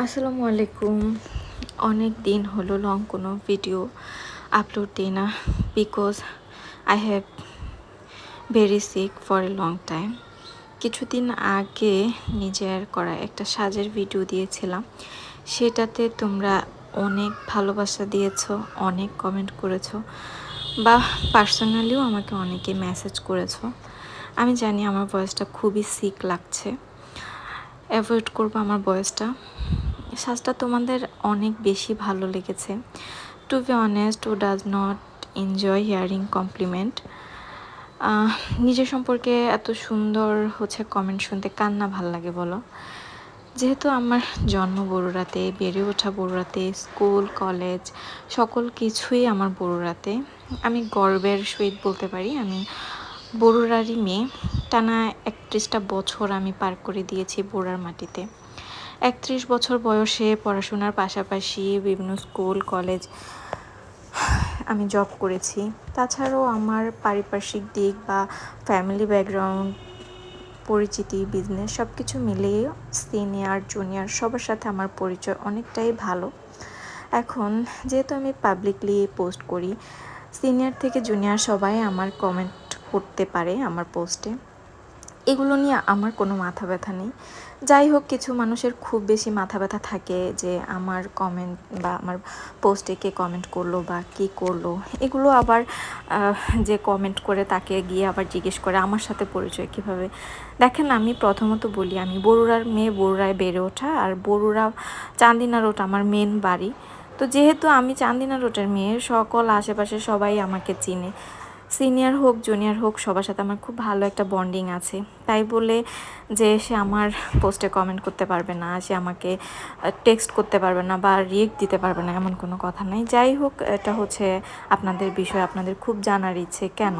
আসসালামু আলাইকুম। অনেক দিন হলো লং কোনো ভিডিও আপলোড দিই না, because I have very sick for a long time. কিছুদিন আগে নিজের করা একটা সাজের ভিডিও দিয়েছিলাম, সেটাতে তোমরা অনেক ভালোবাসা দিয়েছো, অনেক কমেন্ট করেছো, বা পার্সোনালিও আমাকে অনেকে মেসেজ করেছো। আমি জানি আমার ভয়েসটা খুবই সিক লাগছে, অ্যাভয়েড করবো আমার ভয়েসটা। সাজটা তোমাদের অনেক বেশি ভালো লেগেছে। To be honest, who does not enjoy hearing compliment. নিজের সম্পর্কে এত সুন্দর কমেন্ট শুনতে কার না ভাল লাগে বলো। যেহেতু আমার জন্ম বড়ুরাতে, বেড়ে ওঠা বড়ুরাতে, স্কুল কলেজ সকল কিছুই আমার বড়ুরাতে, আমি গর্বের সহিত বলতে পারি আমি বড়ুরারই মেয়ে। টানা 31টা বছর আমি পার করে দিয়েছি বড়ুরার মাটিতে। 31 বছর বয়সে পড়াশোনার পাশাপাশি বিভিন্ন স্কুল কলেজ আমি জব করেছি। তাছাড়াও আমার পারিপার্শ্বিক দিক বা ফ্যামিলি ব্যাকগ্রাউন্ড, পরিচিতি, বিজনেস সব কিছু মিলিয়ে সিনিয়র জুনিয়র সবার সাথে আমার পরিচয় অনেকটাই ভালো। এখন যেহেতু আমি পাবলিকলি পোস্ট করি, সিনিয়র থেকে জুনিয়র সবাই আমার কমেন্ট করতে পারে আমার পোস্টে। এগুলো নিয়ে আমার কোনো মাথা ব্যথা নেই। যাই হোক, কিছু মানুষের খুব বেশি মাথা ব্যথা থাকে যে আমার কমেন্ট বা আমার পোস্টে কে কমেন্ট করলো বা কী করলো। এগুলো আবার যে কমেন্ট করে তাকে গিয়ে আবার জিজ্ঞেস করে আমার সাথে পরিচয় কীভাবে। দেখেন, আমি প্রথমত বলি আমি বড়ুরার মেয়ে, বড়ুরায় বেড়ে ওঠা, আর বড়ুরা চান্দিনা রোড আমার মেন বাড়ি। তো যেহেতু আমি চান্দিনা রোডের মেয়ে, সকল আশেপাশে সবাই আমাকে চিনে। সিনিয়র হোক জুনিয়র হোক সবার সাথে আমার খুব ভালো একটা বন্ডিং আছে। তাই বলে যে সে আমার পোস্টে কমেন্ট করতে পারবে না, সে আমাকে টেক্সট করতে পারবে না বা রিয়েক্ট দিতে পারবে না, এমন কোনো কথা নাই। যাই হোক, এটা আপনাদের বিষয়, আপনাদের খুব জানার ইচ্ছে কেন।